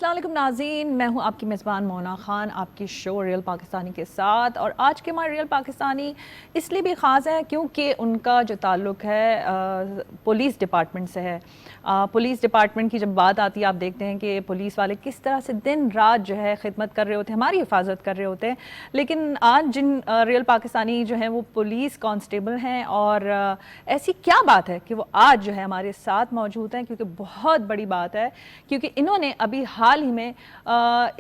अस्सलाम वालेकुम नाज़रीन, मैं हूं आपकी मेज़बान मोना ख़ान आपकी शो रियल पाकिस्तानी के साथ। और आज के हमारे रियल पाकिस्तानी इसलिए भी ख़ास है क्योंकि उनका जो ताल्लुक़ है पुलिस डिपार्टमेंट से है। पुलिस डिपार्टमेंट की जब बात आती है, आप देखते हैं कि पुलिस वाले किस तरह से दिन रात जो है खिदमत कर रहे होते हैं, हमारी हिफाजत कर रहे होते हैं। लेकिन आज जिन रियल पाकिस्तानी जो हैं वो पुलिस कांस्टेबल हैं, और ऐसी क्या बात है कि वो आज जो है हमारे साथ मौजूद हैं, क्योंकि बहुत बड़ी बात है। क्योंकि इन्होंने अभी हाल ही में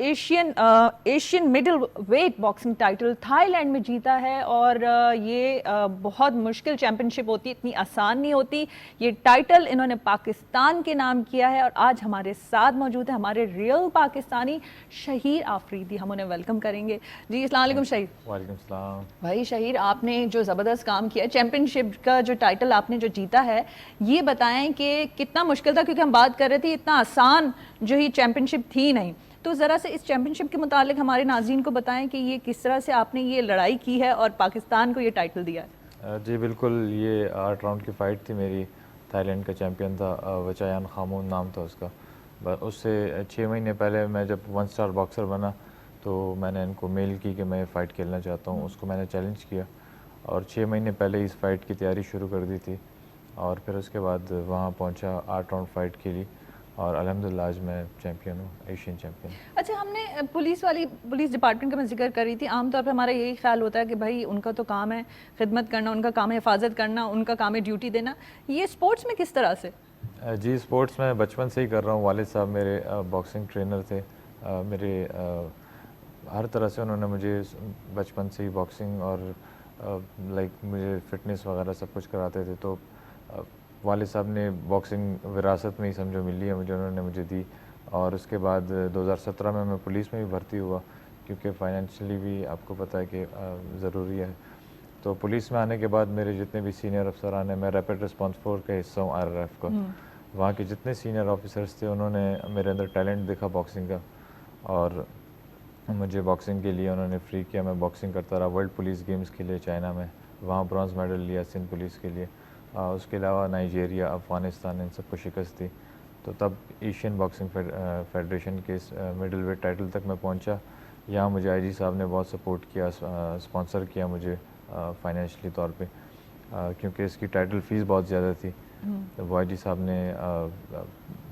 Asian middle weight boxing title Thailand में जीता है। और ये बहुत मुश्किल चैंपियनशिप होती है, इतनी आसान नहीं होती। ये टाइटल इन्होंने पाकिस्तान के नाम किया है, और आज हमारे साथ मौजूद है हमारे रियल पाकिस्तानी शहीर आफरीदी। हम उन्हें वेलकम करेंगे। जी अस्सलाम वालेकुम शहीर। वालेकुम सलाम। भाई शहीर, आपने जो ज़बरदस्त काम किया, चैंपियनशिप का जो टाइटल आपने जो जीता है, ये बताएं कि कितना मुश्किल था। क्योंकि हम बात कर रहे थे इतना आसान जो ही चैंपियनशिप थी नहीं। तो ज़रा से इस चैंपियनशिप के मुतालिक हमारे नाज़रीन को बताएं कि ये किस तरह से आपने ये लड़ाई की है और पाकिस्तान को ये टाइटल दिया है। जी बिल्कुल, ये 8 राउंड की फ़ाइट थी मेरी। थाईलैंड का चैम्पियन था, वचायान खामून नाम था उसका। उससे 6 महीने पहले मैं जब 1 स्टार बॉक्सर बना तो मैंने इनको मेल की कि मैं फ़ाइट खेलना चाहता हूँ। उसको मैंने चैलेंज किया और 6 महीने पहले इस फ़ाइट की तैयारी शुरू कर दी थी। और फिर उसके बाद वहाँ पहुँचा, 8 राउंड फ़ाइट खेली और अल्हम्दुलिल्लाह आज मैं चैम्पियन हूँ, एशियन चैम्पियन। अच्छा, हमने पुलिस डिपार्टमेंट का मैं जिक्र कर रही थी। आमतौर पर हमारा यही ख्याल होता है कि भाई उनका तो काम है खिदमत करना, उनका काम है हिफाजत करना, उनका काम है ड्यूटी देना। ये स्पोर्ट्स में किस तरह से? जी स्पोर्ट्स में बचपन से ही कर रहा हूँ। वालिद साहब मेरे बॉक्सिंग ट्रेनर थे। मेरे हर तरह से उन्होंने मुझे बचपन से ही बॉक्सिंग और लाइक मुझे फ़िटनेस वगैरह सब कुछ कराते थे। तो वालिद साहब ने बॉक्सिंग विरासत में ही समझो मिली है मुझे, उन्होंने मुझे दी। और उसके बाद 2017 में मैं पुलिस में भी भर्ती हुआ, क्योंकि फ़ाइनेंशियली भी आपको पता है कि ज़रूरी है। तो पुलिस में आने के बाद मेरे जितने भी सीनियर अफसरान हैं, मैं रैपिड रिस्पांस फोर्स का हिस्सा हूँ, RRF का। वहाँ के जितने सीनियर ऑफिसर्स थे उन्होंने मेरे अंदर टैलेंट देखा बॉक्सिंग का, और मुझे बॉक्सिंग के लिए उन्होंने फ्री किया। मैं बॉक्सिंग करता रहा, वर्ल्ड पुलिस गेम्स के लिए चाइना में, वहाँ ब्रॉन्ज़ मेडल लिया सिंध पुलिस के लिए। उसके अलावा नाइजीरिया, अफ़गानिस्तान, इन सबको शिकस्त दी। तो तब एशियन बॉक्सिंग फेडरेशन के मिडिल वेट टाइटल तक मैं पहुँचा। यहाँ मुझे IG साहब ने बहुत सपोर्ट किया, स्पॉन्सर किया मुझे फाइनेंशियली तौर पे, क्योंकि इसकी टाइटल फ़ीस बहुत ज़्यादा थी। तो वो IG साहब ने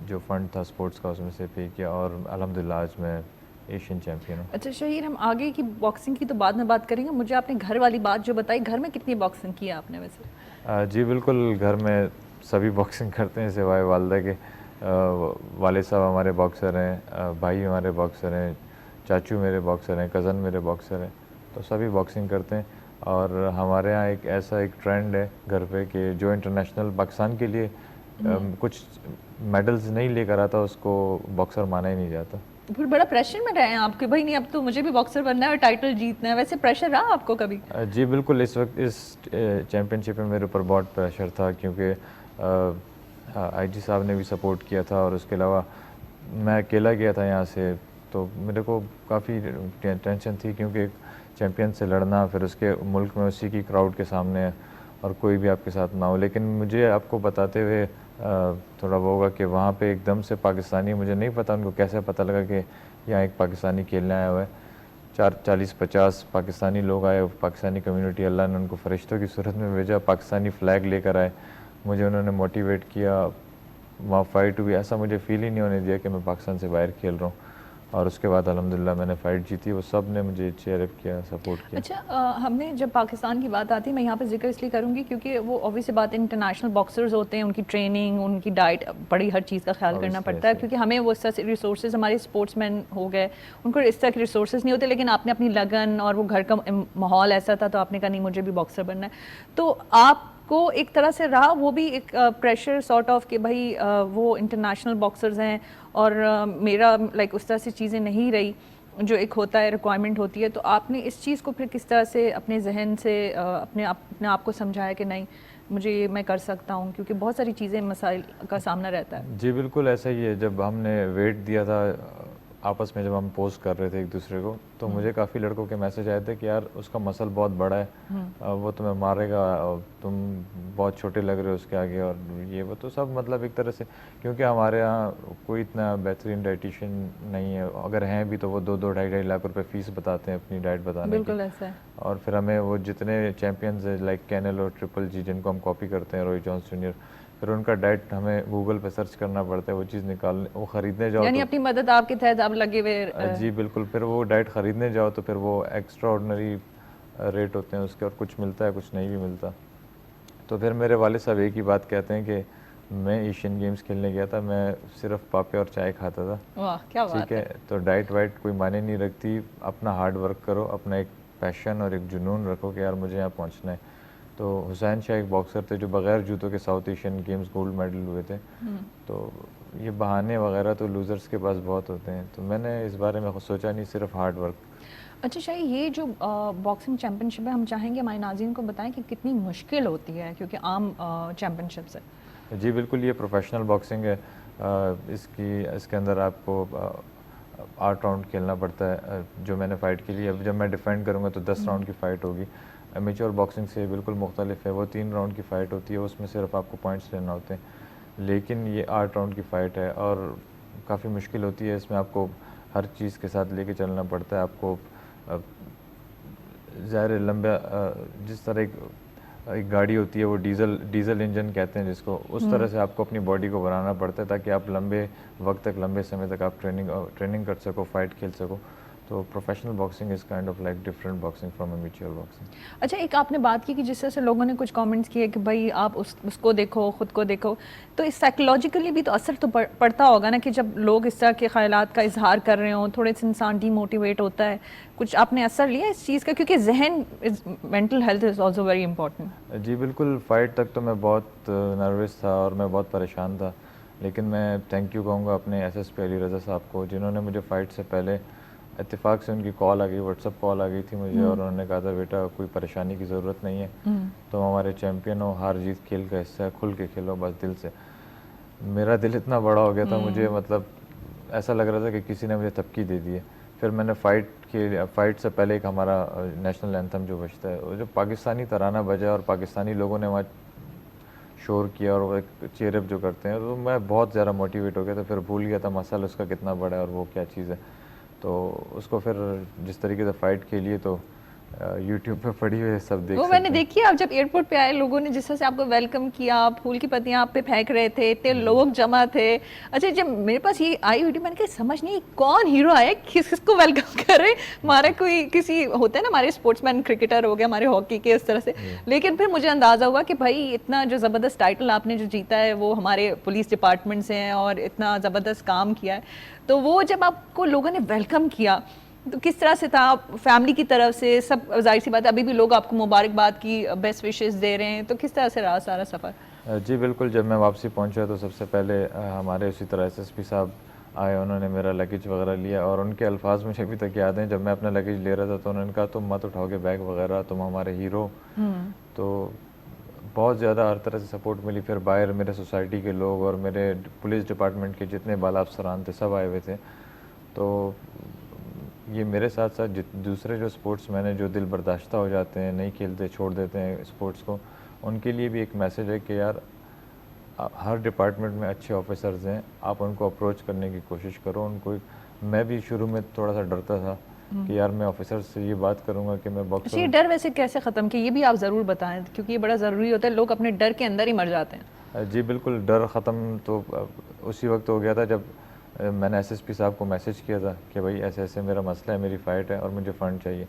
जो फ़ंड था स्पोर्ट्स का उसमें से पे किया, और अल्हम्दुलिल्लाह आज मैं एशियन चैम्पियन हूँ। अच्छा शहीर, हम आगे की बॉक्सिंग की तो बाद में बात करेंगे। मुझे आपने घर वाली बात जो बताई, घर में कितनी बॉक्सिंग की है आपने वैसे? जी बिल्कुल, घर में सभी बॉक्सिंग करते हैं सिवाय वालदा के। वालिद साहब हमारे बॉक्सर हैं, भाई हमारे बॉक्सर हैं, चाचू मेरे बॉक्सर हैं, कज़न मेरे बॉक्सर हैं। तो सभी बॉक्सिंग करते हैं। और हमारे यहाँ एक ट्रेंड है घर पे कि जो इंटरनेशनल पाकिस्तान के लिए कुछ मेडल्स नहीं लेकर आता उसको बॉक्सर माना ही नहीं जाता। फिर बड़ा प्रेशर में रहे हैं आपके, भाई नहीं अब तो मुझे भी बॉक्सर बनना है और टाइटल जीतना है। वैसे प्रेशर रहा आपको कभी? जी बिल्कुल, इस वक्त इस चैम्पियनशिप में मेरे ऊपर बहुत प्रेशर था, क्योंकि IG साहब ने भी सपोर्ट किया था, और उसके अलावा मैं अकेला गया था यहाँ से। तो मेरे को काफ़ी टेंशन थी, क्योंकि चैम्पियन से लड़ना, फिर उसके मुल्क में उसी की क्राउड के सामने और कोई भी आपके साथ ना हो। लेकिन मुझे आपको बताते हुए थोड़ा वो होगा कि वहाँ पे एकदम से पाकिस्तानी, मुझे नहीं पता उनको कैसे पता लगा कि यहाँ एक पाकिस्तानी खेलने आया हुआ है। 40-50 पाकिस्तानी लोग आए, पाकिस्तानी कम्युनिटी, अल्लाह ने उनको फ़रिश्तों की सूरत में भेजा, पाकिस्तानी फ़्लैग लेकर आए। मुझे उन्होंने मोटिवेट किया, वहाँ फ़ाइट हुई, ऐसा मुझे फ़ील ही नहीं होने दिया कि मैं पाकिस्तान से बाहर खेल रहा हूँ। और उसके बाद अल्हम्दुलिल्लाह मैंने फ़ाइट जीती। वो सब ने मुझे चीयर अप किया, सपोर्ट किया। अच्छा, हमने जब पाकिस्तान की बात आती है, मैं यहाँ पे जिक्र इसलिए करूँगी क्योंकि वो ऑब्वियस बात है, इंटरनेशनल बॉक्सर्स होते हैं, उनकी ट्रेनिंग, उनकी डाइट, बड़ी हर चीज़ का ख्याल करना पड़ता है। क्योंकि हमें वो इस तरह से रिसोर्सेज, हमारे स्पोर्ट्समैन हो गए, उनको इस तरह के रिसोर्सेज नहीं होते। लेकिन आपने अपनी लगन और वो घर का माहौल ऐसा था, तो आपने कहा नहीं मुझे भी बॉक्सर बनना है। तो आपको एक तरह से रहा वो भी एक प्रेशर सॉर्ट ऑफ कि भाई वो इंटरनेशनल बॉक्सर्स हैं और मेरा लाइक उस तरह से चीज़ें नहीं रही जो एक होता है, रिक्वायरमेंट होती है। तो आपने इस चीज़ को फिर किस तरह से अपने जहन से अपने आप को समझाया कि नहीं मुझे ये मैं कर सकता हूँ? क्योंकि बहुत सारी चीज़ें, मसाइल का सामना रहता है। जी बिल्कुल ऐसा ही है। जब हमने वेट दिया था आपस में जब हम पोस्ट कर रहे थे एक दूसरे को, तो मुझे काफ़ी लड़कों के मैसेज आए थे कि यार उसका मसल बहुत बड़ा है, वो तुम्हें मारेगा, तुम बहुत छोटे लग रहे हो उसके आगे, और ये वो तो सब मतलब एक तरह से, क्योंकि हमारे यहाँ कोई इतना बेहतरीन डाइटिशियन नहीं है, अगर हैं भी तो वो 2-2 ढाई-ढाई लाख रुपए फीस बताते हैं अपनी डाइट बताने की। बिल्कुल ऐसा है। और फिर हमें वो जितने चैम्पियंस हैं लाइक कैनेलो, ट्रिपल जी, जिनको हम कॉपी करते हैं, रॉय जॉन्स जूनियर, फिर उनका डाइट हमें गूगल पे सर्च करना पड़ता है, वो चीज़ निकालने, वो ख़रीदने जाओ यानी तो अपनी मदद आपके तहत आप लगे हुए जी बिल्कुल, फिर वो डाइट ख़रीदने जाओ तो फिर वो एक्स्ट्रा ऑर्डनरी रेट होते हैं उसके, और कुछ मिलता है कुछ नहीं भी मिलता। तो फिर मेरे वालिद साहब एक ही बात कहते हैं कि मैं एशियन गेम्स खेलने गया था, मैं सिर्फ पापे और चाय खाता था। वाह क्या बात ठीक है, तो डाइट वाइट कोई मायने नहीं रखती, अपना हार्ड वर्क करो, अपना एक पैशन और एक जुनून रखो कि यार मुझे यहाँ पहुँचना है। तो हुसैन शाह एक बॉक्सर थे जो बगैर जूतों के south Asian games gold medal हुए थे। तो ये बहाने वगैरह तो लूज़र्स के पास बहुत होते हैं, तो मैंने इस बारे में कुछ सोचा नहीं, सिर्फ हार्ड वर्क। अच्छा शाही, ये जो बॉक्सिंग चैम्पियनशिप है, हम चाहेंगे हमारे नाज़रीन को बताएं कि कितनी मुश्किल होती है, क्योंकि आम चैम्पियनशिप से। जी बिल्कुल, ये प्रोफेशनल बॉक्सिंग है। इसके अंदर आपको 8 राउंड खेलना पड़ता है। जो मैंने फ़ाइट के लिए, अब जब मैं डिफेंड करूँगा तो 10 राउंड की फ़ाइट होगी। एमेच्योर बॉक्सिंग से बिल्कुल मुख्तलिफ है, वो 3 राउंड की फ़ाइट होती है, उसमें सिर्फ आपको पॉइंट्स लेना होते हैं। लेकिन ये 8 राउंड की फ़ाइट है और काफ़ी मुश्किल होती है, इसमें आपको हर चीज़ के साथ लेके चलना पड़ता है। आपको ज़ाहिर है लंबा, जिस तरह एक गाड़ी होती है, वो डीजल इंजन कहते हैं जिसको, उस तरह से आपको अपनी बॉडी को बनाना पड़ता है ताकि आप लंबे वक्त तक, लंबे समय तक आप ट्रेनिंग कर सको, फाइट खेल सको। तो professional boxing is kind of like different boxing from amateur boxing. अच्छा, एक आपने बात की कि जिस तरह से लोगों ने कुछ कमेंट्स किए कि भाई आप उसको देखो, ख़ुद को देखो, तो इस साइकोलॉजिकली भी तो असर तो पड़ता होगा ना कि जब लोग इस तरह के ख्यालात का इजहार कर रहे हों, थोड़े से इंसान डीमोटिवेट होता है। कुछ आपने असर लिया इस चीज़ का, क्योंकि जहन mental health is also very important. जी बिल्कुल, फ़ाइट तक तो मैं बहुत नर्वस था और मैं बहुत परेशान था, लेकिन मैं थैंक यू कहूँगा अपने एसएसपी अली रज़ा साहब को, जिन्होंने मुझे फ़ाइट से पहले इत्तेफाक से उनकी कॉल आ गई, व्हाट्सअप कॉल आ गई थी मुझे, और उन्होंने कहा था बेटा कोई परेशानी की ज़रूरत नहीं है, तुम हमारे चैम्पियन हो, हार जीत खेल का हिस्सा है, खुल के खेलो बस दिल से। मेरा दिल इतना बड़ा हो गया था, मुझे मतलब ऐसा लग रहा था कि किसी ने मुझे थपकी दे दी है। फिर मैंने फ़ाइट से पहले एक हमारा नेशनल एंथम जो बजता है, वो जो पाकिस्तानी तराना बजा और पाकिस्तानी लोगों ने वहाँ शोर किया और वो एक चीयर अप जो करते हैं, तो मैं बहुत ज़्यादा मोटिवेट हो गया था। फिर भूल गया था मसल उसका कितना बड़ा है और वो क्या चीज़ है। तो उसको फिर जिस तरीके से फ़ाइट खेली तो यूट्यूब पे पड़ी हुई है, सब देख वो सकते मैंने हैं। देखी, आप जब एयरपोर्ट पे आए, लोगों ने जिस तरह से आपको वेलकम किया, फूल की पत्तियां आप पे फेंक रहे थे, इतने लोग जमा थे। अच्छा, जब मेरे पास ये आई वीडियो, मैंने कहा समझ नहीं कौन हीरो आया, किसको वेलकम करे। हमारा कोई किसी होता है ना, हमारे स्पोर्ट्समैन, क्रिकेटर हो गया, हमारे हॉकी के इस तरह से। लेकिन फिर मुझे अंदाज़ा हुआ कि भाई इतना जो ज़बरदस्त टाइटल आपने जो जीता है वो हमारे पुलिस डिपार्टमेंट से हैं और इतना ज़बरदस्त काम किया है। तो वो जब आपको लोगों ने वेलकम किया तो किस तरह से था? फैमिली की तरफ से सब, जाहिर सी बात है अभी भी लोग आपको मुबारकबाद की बेस्ट विशेस दे रहे हैं, तो किस तरह से रहा सारा सफ़र? जी बिल्कुल, जब मैं वापसी पहुंचा तो सबसे पहले हमारे उसी तरह एसएसपी साहब आए, उन्होंने मेरा लगेज वगैरह लिया, और उनके अल्फाज मुझे अभी तक याद हैं। जब मैं अपना लगेज ले रहा था तो उन्होंने कहा तुम मत उठाओगे बैग वगैरह, तुम हमारे हीरो। तो बहुत ज़्यादा हर तरह से सपोर्ट मिली। फिर बाहर मेरे सोसाइटी के लोग और मेरे पुलिस डिपार्टमेंट के जितने बाला अफसरान थे सब आए हुए थे। तो ये मेरे साथ साथ दूसरे जो स्पोर्ट्स मैन हैं जो दिल बर्दाश्ता हो जाते हैं, नहीं खेलते, छोड़ देते हैं स्पोर्ट्स को, उनके लिए भी एक मैसेज है कि यार हर डिपार्टमेंट में अच्छे ऑफिसर्स हैं, आप उनको अप्रोच करने की कोशिश करो। उनको, मैं भी शुरू में थोड़ा सा डरता था कि यार मैं ऑफिसर से ये बात करूंगा कि मैं बॉक्सर। ये डर वैसे कैसे ख़त्म किया, ये भी आप ज़रूर बताएं, क्योंकि ये बड़ा ज़रूरी होता है, लोग अपने डर के अंदर ही मर जाते हैं। जी बिल्कुल, डर ख़त्म तो उसी वक्त हो गया था जब मैंने एसएसपी साहब को मैसेज किया था कि भाई ऐसे ऐसे मेरा मसला है, मेरी फ़ाइट है और मुझे फ़ंड चाहिए।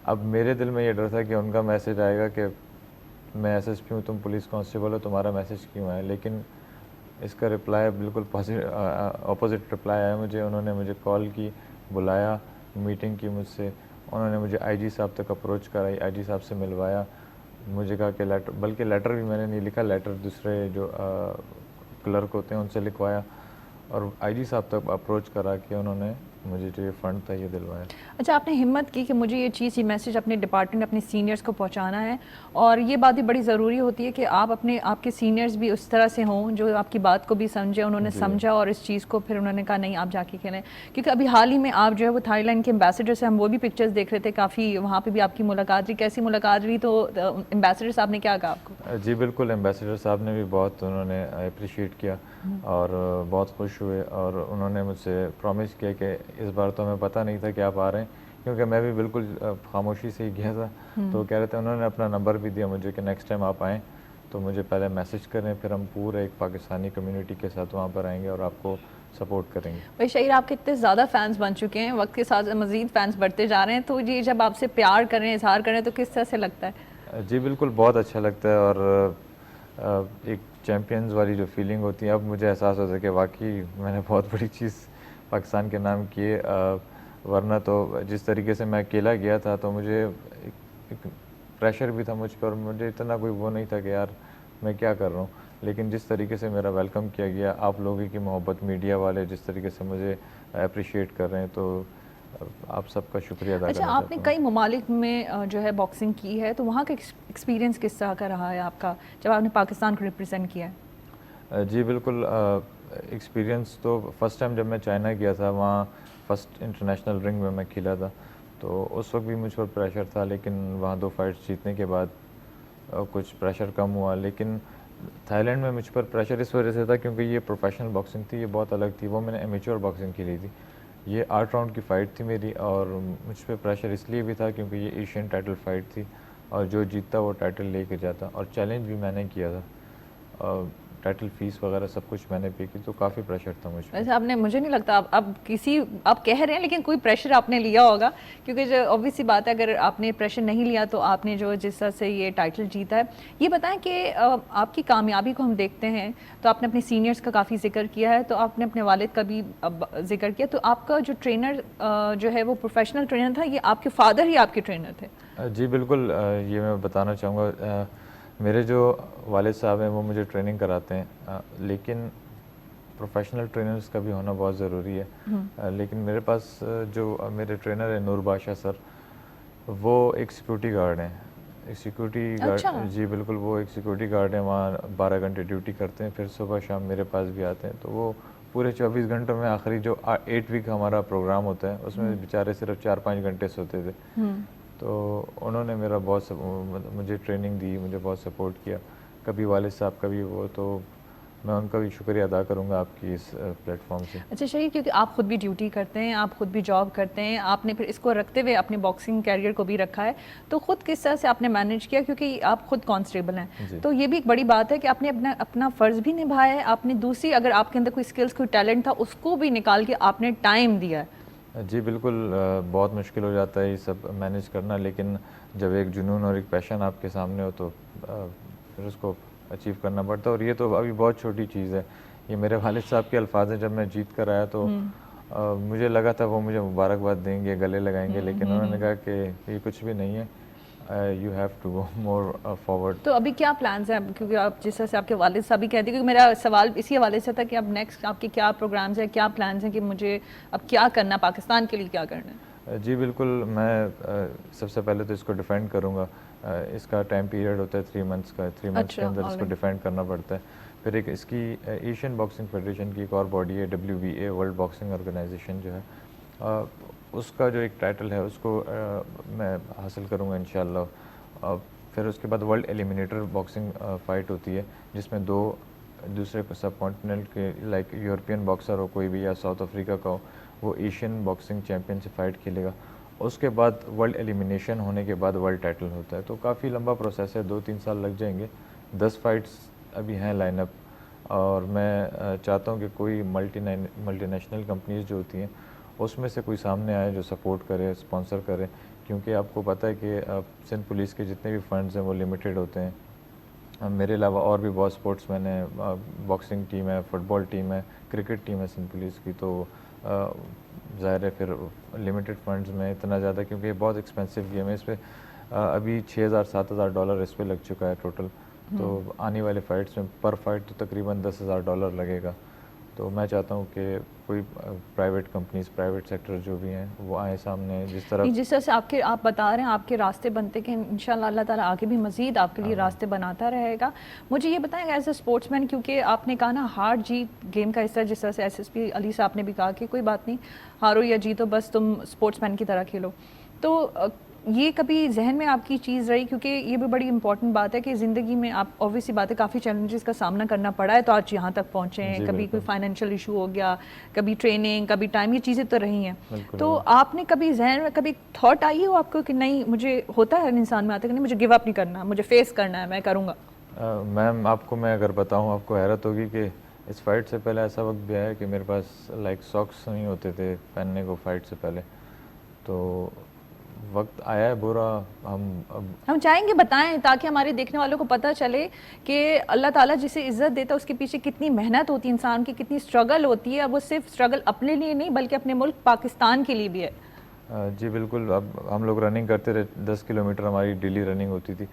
अब मेरे दिल में ये डर था कि उनका मैसेज आएगा कि मैं एसएसपी हूँ, तुम पुलिस कांस्टेबल हो, तुम्हारा मैसेज क्यों आया। लेकिन इसका रिप्लाई बिल्कुल अपोजिट रिप्लाई आया मुझे। उन्होंने मुझे कॉल की, बुलाया, मीटिंग की मुझसे, उन्होंने मुझे आईजी साहब तक अप्रोच कराई, आईजी साहब से मिलवाया, मुझे कहा कि लेटर, बल्कि लेटर भी मैंने नहीं लिखा, लेटर दूसरे जो क्लर्क होते हैं उनसे लिखवाया, और आईजी साहब तक अप्रोच करा कि उन्होंने मुझे जो ये फ़ंड था ये दिलवाया। अच्छा, आपने हिम्मत की कि मुझे ये चीज़, ये मैसेज अपने डिपार्टमेंट, अपने सीनियर्स को पहुंचाना है, और ये बात भी बड़ी ज़रूरी होती है कि आप अपने, आपके सीनियर्स भी उस तरह से हों जो आपकी बात को भी समझे, उन्होंने जी। समझा और इस चीज़ को फिर उन्होंने कहा नहीं आप जाके खेलें। क्योंकि अभी हाल ही में आप जो है वो थाईलैंड के एम्बेसडर से, हम वो भी पिक्चर्स देख रहे थे, काफ़ी वहाँ पर भी आपकी मुलाकात रही, कैसी मुलाकात रही, तो एम्बेसडर साहब ने क्या कहा आपको? जी बिल्कुल, एम्बेसडर साहब ने भी बहुत उन्होंने अप्रिशिएट किया और बहुत खुश हुए, और उन्होंने मुझसे प्रॉमिस किया कि इस बार तो हमें पता नहीं था कि आप आ रहे हैं, क्योंकि मैं भी बिल्कुल खामोशी से ही गया था। तो कह रहे थे, उन्होंने अपना नंबर भी दिया मुझे कि नेक्स्ट टाइम आप आएँ तो मुझे पहले मैसेज करें, फिर हम पूरे एक पाकिस्तानी कम्युनिटी के साथ वहाँ पर आएँगे और आपको सपोर्ट करेंगे। भाई शहीर, आपके इतने ज़्यादा फैंस बन चुके हैं, वक्त के साथ मज़ीद फैंस बढ़ते जा रहे हैं, तो ये जब आपसे प्यार करें, इज़हार करें, तो किस तरह से लगता है? जी बिल्कुल, बहुत अच्छा लगता है, और एक चैम्पियंस वाली जो फीलिंग होती है, अब मुझे एहसास होता है कि वाकई मैंने बहुत बड़ी चीज़ पाकिस्तान के नाम की है। वरना तो जिस तरीके से मैं अकेला गया था तो मुझे एक प्रेशर भी था मुझ पर, और मुझे इतना कोई वो नहीं था कि यार मैं क्या कर रहा हूँ। लेकिन जिस तरीके से मेरा वेलकम किया गया, आप लोगों की मोहब्बत, मीडिया वाले जिस तरीके से मुझे अप्रिशिएट कर रहे हैं, तो आप सबका शुक्रिया अदा अच्छा, करना आपने चाहता हूँ। कई ममालिक में जो है बॉक्सिंग की है, तो वहाँ का एक्सपीरियंस किस तरह का रहा है आपका, जब आपने पाकिस्तान को रिप्रेजेंट किया है? जी बिल्कुल, एक्सपीरियंस तो फर्स्ट टाइम जब मैं चाइना गया था, वहाँ फर्स्ट इंटरनेशनल रिंग में मैं खेला था, तो उस वक्त भी मुझ पर प्रेशर था, लेकिन वहाँ 2 फाइट्स जीतने के बाद कुछ प्रेशर कम हुआ। लेकिन थाईलैंड में मुझ पर प्रेशर इस वजह से था क्योंकि ये प्रोफेशनल बॉक्सिंग थी, ये बहुत अलग थी। वो मैंने एमेच्योर बॉक्सिंग खेली थी, ये 8 राउंड की फ़ाइट थी मेरी, और मुझ पे प्रेशर इसलिए भी था क्योंकि ये एशियन टाइटल फ़ाइट थी, और जो जीतता वो टाइटल लेके जाता, और चैलेंज भी मैंने किया था। टाइटल फ़ीस वगैरह सब कुछ मैंने पे की, तो काफ़ी प्रेशर था मुझ पे। वैसे आपने, मुझे नहीं लगता आप किसी, आप कह रहे हैं लेकिन कोई प्रेशर आपने लिया होगा, क्योंकि जो ऑब्वियस सी बात है, अगर आपने प्रेशर नहीं लिया तो आपने जो जिस तरह से ये टाइटल जीता है। ये बताएं कि आपकी कामयाबी को हम देखते हैं, तो आपने अपने सीनियर्स का काफ़ी जिक्र किया है, तो आपने अपने वालिद का भी जिक्र किया, तो आपका जो ट्रेनर जो है वो प्रोफेशनल ट्रेनर था, ये आपके फादर ही आपके ट्रेनर थे? जी बिल्कुल, ये मैं बताना चाहूँगा, मेरे जो वालिद साहब हैं वो मुझे ट्रेनिंग कराते हैं, लेकिन प्रोफेशनल ट्रेनर्स का भी होना बहुत ज़रूरी है। लेकिन मेरे पास जो मेरे ट्रेनर हैं नूर बादशाह सर, वो एक सिक्योरिटी गार्ड हैं। एक सिक्योरिटी अच्छा। गार्ड, जी बिल्कुल, वो एक सिक्योरिटी गार्ड हैं, वहाँ 12 घंटे ड्यूटी करते हैं, फिर सुबह शाम मेरे पास भी आते हैं। तो वो पूरे 24 घंटों में आखिरी जो 8 वीक हमारा प्रोग्राम होता है, उसमें बेचारे सिर्फ 4-5 घंटे सोते थे। तो उन्होंने मेरा बहुत मतलब मुझे ट्रेनिंग दी, मुझे बहुत सपोर्ट किया। कभी वालिद साहब, कभी वो, तो मैं उनका भी शुक्रिया अदा करूँगा आपकी इस प्लेटफॉर्म से। अच्छा शहीद, क्योंकि आप खुद भी ड्यूटी करते हैं, आप खुद भी जॉब करते हैं, आपने फिर इसको रखते हुए अपने बॉक्सिंग कैरियर को भी रखा है, तो खुद किस तरह से आपने मैनेज किया, क्योंकि आप खुद कांस्टेबल हैं, तो ये भी एक बड़ी बात है कि आपने अपना अपना फ़र्ज़ भी निभाया है, आपने दूसरी, अगर आपके अंदर कोई स्किल्स, कोई टैलेंट था, उसको भी निकाल के आपने टाइम दिया है। जी बिल्कुल, बहुत मुश्किल हो जाता है ये सब मैनेज करना, लेकिन जब एक जुनून और एक पैशन आपके सामने हो तो फिर उसको अचीव करना पड़ता है। और ये तो अभी बहुत छोटी चीज़ है, ये मेरे वालिद साहब के अल्फाज हैं। जब मैं जीत कर आया तो मुझे लगा था वो मुझे मुबारकबाद देंगे, गले लगाएंगे, लेकिन उन्होंने कहा कि ये कुछ भी नहीं है, you have to go more forward. तो अभी क्या प्लान्स हैं, क्योंकि आप जिस तरह से आपके वालिद साहब भी कहते हैं, क्योंकि मेरा सवाल इसी हवाले से था कि अब नेक्स्ट आपके क्या प्रोग्राम्स हैं, क्या प्लान्स हैं कि मुझे अब क्या करना, पाकिस्तान के लिए क्या करना है? जी बिल्कुल, मैं सबसे पहले तो इसको डिफेंड करूँगा। इसका टाइम पीरियड होता है 3 मंथ्स का, 3 मंथ्स के अच्छा, अंदर इसको डिफेंड करना पड़ता है। फिर एक इसकी एशियन बॉक्सिंग फेडरेशन की एक और बॉडी है, WBA, वर्ल्ड बॉक्सिंग ऑर्गेनाइजेशन जो है, उसका जो एक टाइटल है उसको मैं हासिल करूँगा इंशाल्लाह। फिर उसके बाद वर्ल्ड एलिमिनेटर बॉक्सिंग फ़ाइट होती है, जिसमें 2 दूसरे सब कॉन्टिनेंट के, लाइक यूरोपियन बॉक्सर हो कोई भी या साउथ अफ्रीका का हो, वो एशियन बॉक्सिंग चैम्पियन से फ़ाइट खेलेगा। उसके बाद वर्ल्ड एलिमिनेशन होने के बाद वर्ल्ड टाइटल होता है। तो काफ़ी लंबा प्रोसेस है, 2-3 साल लग जाएंगे। 10 फाइट्स अभी हैं लाइनअप, और मैं चाहता हूँ कि कोई मल्टीनेशनल कंपनीज़ जो होती हैं उसमें से कोई सामने आए जो सपोर्ट करे, स्पॉन्सर करे, क्योंकि आपको पता है कि सिंध पुलिस के जितने भी फ़ंड्स हैं वो लिमिटेड होते हैं। मेरे अलावा और भी बहुत स्पोर्ट्समैन हैं, बॉक्सिंग टीम है, फुटबॉल टीम है, क्रिकेट टीम है सिंध पुलिस की, तो ज़ाहिर है फिर लिमिटेड फंड्स में इतना ज़्यादा, क्योंकि ये बहुत एक्सपेंसिव गेम है। इस पर अभी $6,000-7,000 इस पर लग चुका है टोटल। तो आने वाले फ़ाइट्स में पर फाइट तो तकरीबन $10,000 लगेगा। तो मैं चाहता हूँ कि कोई प्राइवेट कंपनीज, प्राइवेट सेक्टर जो भी हैं वो आए सामने, जिस तरह जिस तरह से आप बता रहे हैं आपके रास्ते बनते कि इंशाल्लाह अल्लाह ताला आगे भी मज़ीद आपके लिए रास्ते बनाता रहेगा। मुझे ये बताएं एज अ स्पोर्ट्समैन, क्योंकि आपने कहा ना हार जीत गेम का हिस्सा, जिस तरह से एसएसपी अली साहब ने भी कहा कि कोई बात नहीं, हारो या जीतो बस तुम स्पोर्ट्समैन की तरह खेलो। तो ये कभी जहन में आपकी चीज़ रही, क्योंकि ये भी बड़ी इंपॉर्टेंट बात है कि ज़िंदगी में आप ऑब्वियसली बात है काफ़ी चैलेंजेस का सामना करना पड़ा है तो आज यहाँ तक पहुँचे हैं, जी कभी कोई बिल्कुल फाइनेंशियल इशू हो गया, कभी ट्रेनिंग, कभी टाइम, ये चीज़ें तो रही हैं। बिल्कुल। तो आपने कभी जहन में कभी थॉट आई हो आपको कि नहीं, मुझे होता है इंसान में आता है कि नहीं मुझे गिव अप नहीं करना, मुझे फेस करना है, मैं करूँगा? मैम आपको मैं अगर बताऊँ, आपको हैरत होगी कि इस फाइट से पहले ऐसा वक्त भी आया कि मेरे पास लाइक सॉक्स नहीं होते थे पहनने को फाइट से पहले। तो वक्त आया है बुरा। हम चाहेंगे बताएं ताकि हमारे देखने वालों को पता चले कि अल्लाह ताला जिसे इज़्ज़त देता है उसके पीछे कितनी मेहनत होती है इंसान की, कितनी स्ट्रगल होती है। अब वो सिर्फ स्ट्रगल अपने लिए नहीं बल्कि अपने मुल्क पाकिस्तान के लिए भी है। जी बिल्कुल। अब हम लोग रनिंग करते रहे, 10 किलोमीटर हमारी डेली रनिंग होती थी।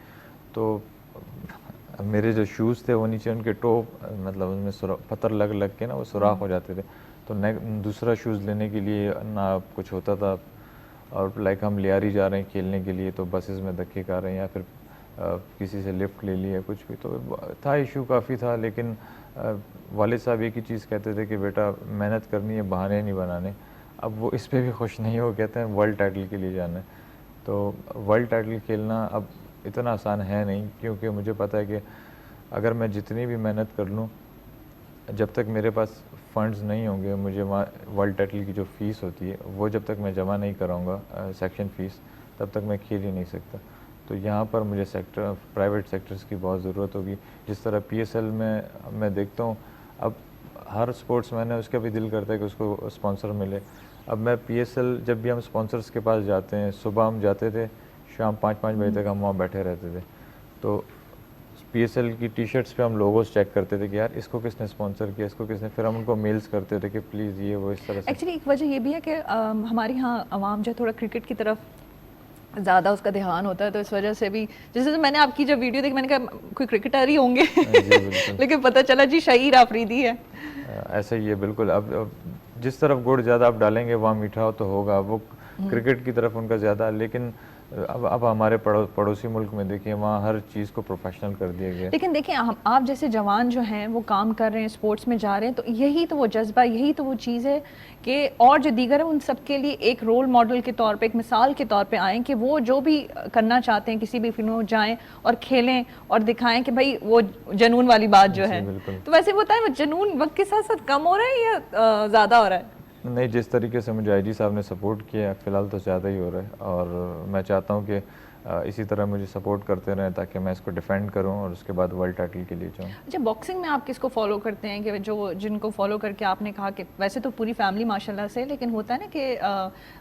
तो मेरे जो शूज़ थे वो नीचे उनके टो मतलब उनमें पत्थर लग लग के ना वो सुराख हो जाते थे। तो दूसरा शूज़ लेने के लिए ना कुछ होता था, और लाइक हम लियारी जा रहे हैं खेलने के लिए तो बसेस में धक्के खा रहे हैं, या फिर किसी से लिफ्ट ले लिया कुछ भी, तो था इशू काफ़ी था। लेकिन वालिद साहब एक ही चीज़ कहते थे कि बेटा मेहनत करनी है, बहाने नहीं बनाने। अब वो इस पे भी खुश नहीं हो, कहते हैं वर्ल्ड टाइटल के लिए जाना है। तो वर्ल्ड टाइटल खेलना अब इतना आसान है नहीं, क्योंकि मुझे पता है कि अगर मैं जितनी भी मेहनत कर लूँ, जब तक मेरे पास फंड्स नहीं होंगे, मुझे वहाँ वर्ल्ड टाइटल की जो फ़ीस होती है वो जब तक मैं जमा नहीं कराऊंगा सेक्शन फ़ीस, तब तक मैं खेल ही नहीं सकता। तो यहाँ पर मुझे प्राइवेट सेक्टर्स की बहुत ज़रूरत होगी। जिस तरह पीएसएल में मैं देखता हूँ, अब हर स्पोर्ट्समैन है उसका भी दिल करता है कि उसको स्पॉन्सर मिले। अब मैं पीएसएल जब भी हम स्पॉन्सर्स के पास जाते हैं, सुबह हम जाते थे, शाम 5-5 बजे तक हम वहाँ बैठे रहते थे। तो पीएसएल की टी शर्ट्स पे हम लोगोस चेक करते थे कि यार इसको किसने स्पॉन्सर किया, इसको किसने, फिर हम उनको मेल्स करते थे कि प्लीज़ ये वो इस तरह से। एक्चुअली एक वजह ये भी है कि हमारे यहाँ अवाम जो है थोड़ा क्रिकेट की तरफ ज़्यादा उसका ध्यान होता है, तो इस वजह से भी जैसे मैंने आपकी जब वीडियो देखी मैंने कहा कोई क्रिकेटर ही होंगे लेकिन पता चला जी शहीर आफरीदी है। ऐसा ही है बिल्कुल। अब जिस तरफ गुड़ ज़्यादा आप डालेंगे वहाँ मीठा हो तो होगा, वो क्रिकेट की तरफ उनका ज़्यादा। लेकिन अब हमारे पड़ोसी मुल्क में देखिए, वहाँ हर चीज़ को प्रोफेशनल कर दिया गया। लेकिन देखिए आप जैसे जवान जो हैं वो काम कर रहे हैं, स्पोर्ट्स में जा रहे हैं, तो यही तो वो जज्बा, यही तो वो चीज़ है कि और जो दीगर है उन सब के लिए एक रोल मॉडल के तौर पे, एक मिसाल के तौर पे आएँ कि वो जो भी करना चाहते हैं किसी भी फील्ड में जाएँ और खेलें और दिखाएं कि भाई वो जुनून वाली बात जो है। तो वैसे वो होता है, वो जुनून वक्त के साथ साथ कम हो रहा है या ज़्यादा हो रहा है? नहीं, जिस तरीके से मुझे आईजी साहब ने सपोर्ट किया है फ़िलहाल तो ज़्यादा ही हो रहा है, और मैं चाहता हूँ कि इसी तरह मुझे सपोर्ट करते रहें ताकि मैं इसको डिफेंड करूँ और उसके बाद वर्ल्ड टाइटल के लिए जाऊँ। अच्छा, बॉक्सिंग में आप किसको फॉलो करते हैं कि जो जिनको फॉलो करके आपने कहा कि वैसे तो पूरी फैमिली माशाल्लाह से, लेकिन होता है ना कि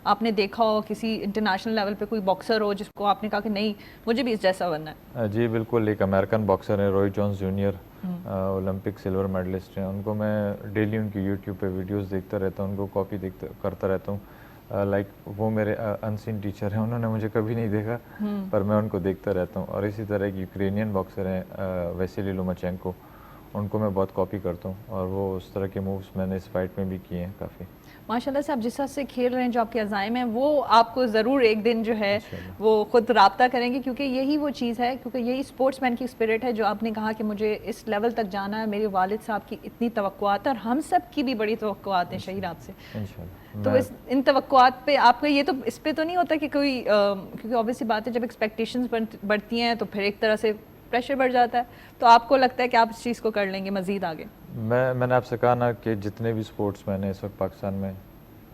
आपने देखा हो किसी इंटरनेशनल लेवल पे कोई बॉक्सर हो जिसको आपने कहा कि नहीं मुझे भी इस जैसा बनना है? जी बिल्कुल। एक अमेरिकन बॉक्सर है Roy Jones junior, Olympic silver medalist हैं। उनको मैं डेली उनकी यूट्यूब पे वीडियोस देखता रहता हूँ, उनको कॉपी करता रहता हूँ। लाइक वो मेरे अनसीन टीचर हैं, उन्होंने मुझे कभी नहीं देखा पर मैं उनको देखता रहता हूँ। और इसी तरह एक यूक्रेनियन बॉक्सर हैं वेसिली लोमाचेंको, उनको मैं बहुत कॉपी करता हूँ, और वो उस तरह के मूव्स मैंने इस फाइट में भी किए हैं काफ़ी। माशाल्लाह से आप जिस तरह से खेल रहे हैं, जो आपके अज़ाइम हैं, वो आपको ज़रूर एक दिन जो है वो ख़ुद राब्ता करेंगे, क्योंकि यही वो चीज़ है, क्योंकि यही स्पोर्ट्समैन की स्पिरिट है जो आपने कहा कि मुझे इस लेवल तक जाना है। मेरे वालिद साहब की इतनी तवक्कुआत है और हम सब की भी बड़ी तवक्कुआत हैं शहीद आपसे। तो इन तवक्कुआत पे आपका ये तो इस पे तो नहीं होता कि कोई क्योंकि ऑब्वियसली बात है जब एक्सपेक्टेशंस बढ़ती हैं तो फिर एक तरह से प्रेशर बढ़ जाता है, तो आपको लगता है कि आप इस चीज़ को कर लेंगे मज़ीद आगे? मैंने आपसे कहा ना कि जितने भी स्पोर्ट्समैन हैं इस वक्त पाकिस्तान में,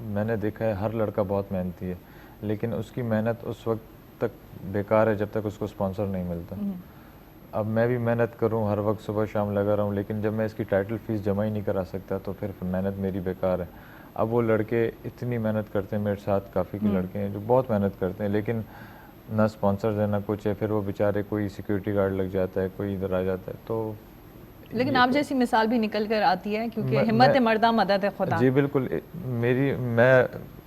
मैंने देखा है हर लड़का बहुत मेहनती है, लेकिन उसकी मेहनत उस वक्त तक बेकार है जब तक उसको स्पॉन्सर नहीं मिलता। अब मैं भी मेहनत करूं, हर वक्त सुबह शाम लगा रहा हूं, लेकिन जब मैं इसकी टाइटल फ़ीस जमा ही नहीं करा सकता तो फिर मेहनत मेरी बेकार है। अब वो लड़के इतनी मेहनत करते हैं, मेरे साथ काफ़ी के लड़के हैं जो बहुत मेहनत करते हैं, लेकिन ना स्पॉन्सर्स है ना कुछ है। फिर वो बेचारे, कोई सिक्योरिटी गार्ड लग जाता है, कोई इधर आ जाता है। तो लेकिन आप जैसी मिसाल भी निकल कर आती है, क्योंकि हिम्मत मर्दा मदद है खुदा। जी बिल्कुल।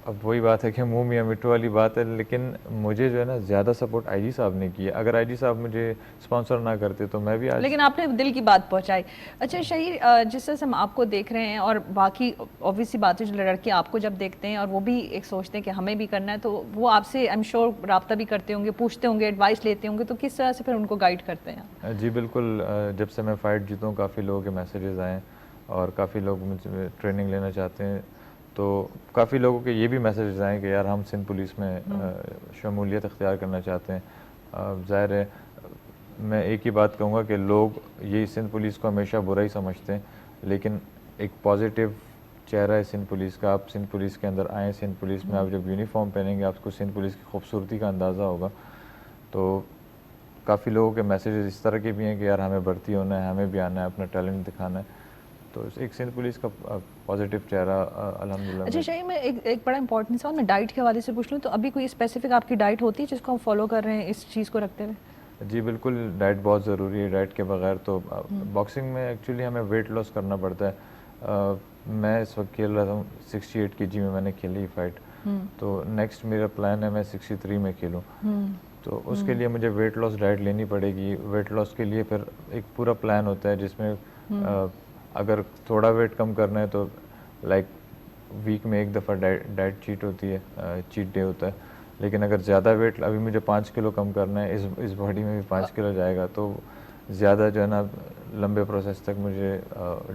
अब वही बात है कि मुँह मियाँ मिट्ठू वाली बात है, लेकिन मुझे जो है ना ज़्यादा सपोर्ट आईजी साहब ने किया। अगर आईजी साहब मुझे स्पॉन्सर ना करते तो मैं भी आज। लेकिन आपने दिल की बात पहुंचाई। अच्छा शहीर, जिस तरह से हम आपको देख रहे हैं और बाकी ऑब्वियसली बात है, जो लड़के आपको जब देखते हैं और वो भी एक सोचते हैं कि हमें भी करना है, तो वो आपसे आई एम श्योर रब्ता भी करते होंगे, पूछते होंगे, एडवाइस लेते होंगे, तो किस तरह से फिर उनको गाइड करते हैं? जी बिल्कुल, जब से मैं फ़ाइट जीता हूँ काफ़ी लोगों के मैसेजेस आए और काफ़ी लोग मुझसे ट्रेनिंग लेना चाहते हैं, तो काफ़ी लोगों के ये भी मैसेजेस आए कि यार हम सिंध पुलिस में शमूलियत अख्तियार करना चाहते हैं। ज़ाहिर है मैं एक ही बात कहूँगा कि लोग ये सिंध पुलिस को हमेशा बुरा ही समझते हैं, लेकिन एक पॉजिटिव चेहरा है सिंध पुलिस का। आप सिंध पुलिस के अंदर आएँ, सिंध पुलिस में आप जब यूनिफॉर्म पहनेंगे आपको सिंध पुलिस की खूबसूरती का अंदाज़ा होगा। तो काफ़ी लोगों के मैसेजेस इस तरह के भी हैं कि यार हमें भर्ती होना है, हमें भी आना है, अपना टैलेंट दिखाना है। तो एक सिंध पुलिस का पॉजिटिव चेहरा अल्हम्दुलिल्लाह। अच्छा शाही, मैं एक बड़ा इंपॉर्टेंट सवाल मैं डाइट के हवाले से पूछ लूँ, तो अभी कोई स्पेसिफिक आपकी डाइट होती है जिसको आप फॉलो कर रहे हैं इस चीज़ को रखते हुए? जी बिल्कुल, डाइट बहुत ज़रूरी है। डाइट के बगैर तो बॉक्सिंग में एक्चुअली हमें वेट लॉस करना पड़ता है। मैं इस वक्त खेल रहा हूँ 68 केजी में, मैंने खेली फाइट, तो नेक्स्ट मेरा प्लान है मैं 63 में खेलूँ। तो उसके लिए मुझे वेट लॉस डाइट लेनी पड़ेगी। वेट लॉस के लिए फिर एक पूरा प्लान होता है जिसमें अगर थोड़ा वेट कम करना है तो लाइक वीक में एक दफ़ा डाइट चीट होती है, चीट डे होता है। लेकिन अगर ज़्यादा वेट, अभी मुझे 5 किलो कम करना है, इस बॉडी में भी 5 किलो जाएगा, तो ज़्यादा जो है ना लंबे प्रोसेस तक मुझे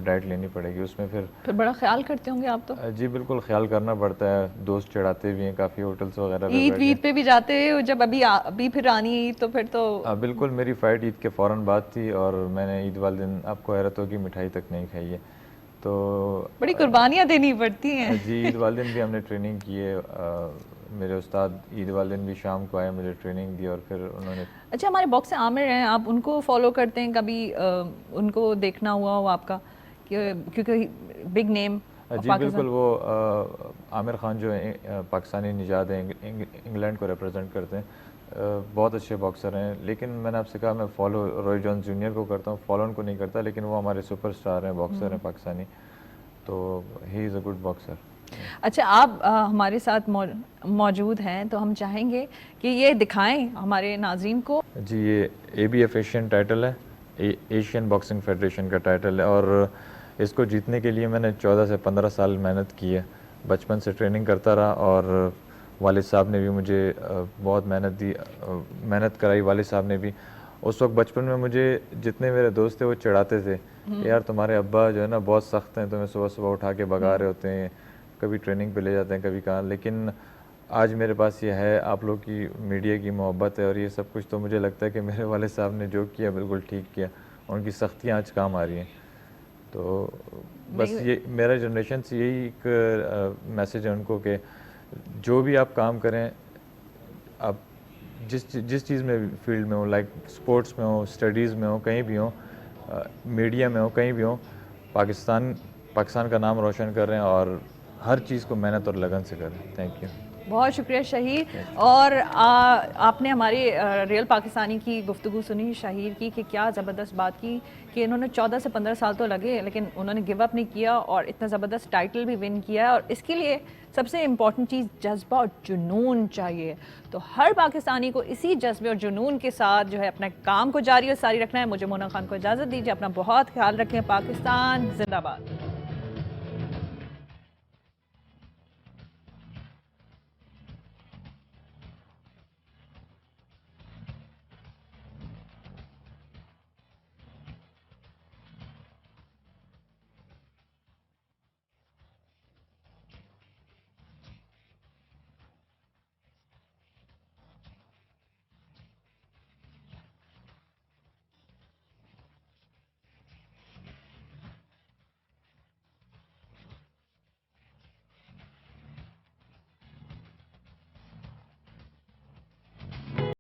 डाइट लेनी पड़ेगी। उसमें फिर बड़ा ख्याल करते होंगे आप तो? जी बिल्कुल, ख्याल करना पड़ता है। दोस्त चढ़ाते भी हैं काफ़ी, होटल्स वगैरह पे ईद बैठ वीद के। पे भी जाते हो जब? अभी फिर आनी ईद तो फिर तो बिल्कुल, मेरी फ़ाइट ईद के फ़ौरन बाद थी और मैंने ईद वाले दिन, आपको हैरत होगी, मिठाई तक नहीं खाई है। तो बड़ी कुर्बानियाँ देनी पड़ती हैं। जी ईद वाले दिन भी हमने ट्रेनिंग की है। मेरे उस्ताद ईद वाले दिन भी शाम को आए, मुझे ट्रेनिंग दी और फिर उन्होंने। अच्छा, हमारे बॉक्स से आमिर हैं, आप उनको फॉलो करते हैं कभी? उनको देखना हुआ हो आपका क्योंकि बिग नेम जी बिल्कुल, वो आमिर खान जो है पाकिस्तानी निजात हैं, इंग्लैंड को रिप्रेजेंट करते हैं, बहुत अच्छे बॉक्सर हैं। लेकिन मैंने आपसे कहा मैं फॉलो रॉय जॉन्स जूनियर को करता हूँ, फॉलो उनको नहीं करता, लेकिन वो हमारे सुपरस्टार हैं, बॉक्सर हैं पाकिस्तानी, तो he is a good boxer. अच्छा, आप हमारे साथ मौजूद हैं तो हम चाहेंगे कि ये दिखाएं हमारे नाज़रीन को। जी ये ABF एशियन टाइटल है, एशियन बॉक्सिंग फेडरेशन का टाइटल है, और इसको जीतने के लिए मैंने 14 से 15 साल मेहनत की है। बचपन से ट्रेनिंग करता रहा और वालिद साहब ने भी मुझे बहुत मेहनत कराई। वालिद साहब ने भी उस वक्त बचपन में मुझे, जितने मेरे दोस्त थे वो चिढ़ाते थे कि यार तुम्हारे अब्बा जो है ना बहुत सख्त हैं, तुम्हें सुबह सुबह उठा के भगा रहे होते हैं, कभी ट्रेनिंग पे ले जाते हैं, कभी कहाँ। लेकिन आज मेरे पास ये है, आप लोग की मीडिया की मोहब्बत है और ये सब कुछ, तो मुझे लगता है कि मेरे वाले साहब ने जो किया बिल्कुल ठीक किया, उनकी सख्तियाँ आज काम आ रही हैं। तो बस ये मेरा जनरेशन से यही एक मैसेज है उनको कि जो भी आप काम करें, आप जिस चीज़ में फील्ड में हो, लाइक स्पोर्ट्स में हो, स्टडीज़ में हो, कहीं भी हो, मीडिया में हो, कहीं भी हो, पाकिस्तान का नाम रोशन कर रहे हैं और हर चीज़ को मेहनत और लगन से करें। Thank you. बहुत शुक्रिया शहीर। और आपने हमारी रियल पाकिस्तानी की गुफ्तगू सुनी शाहिर की कि क्या ज़बरदस्त बात की कि इन्होंने 14 से 15 साल तो लगे, लेकिन उन्होंने गिव अप नहीं किया और इतना ज़बरदस्त टाइटल भी विन किया है। और इसके लिए सबसे इम्पॉर्टेंट चीज़ जज्बा और जुनून चाहिए। तो हर पाकिस्तानी को इसी जज्बे और जुनून के साथ जो है अपने काम को जारी और सारी रखना है। मुझे मोना खान को इजाज़त दीजिए, अपना बहुत ख्याल रखें। पाकिस्तान जिंदाबाद।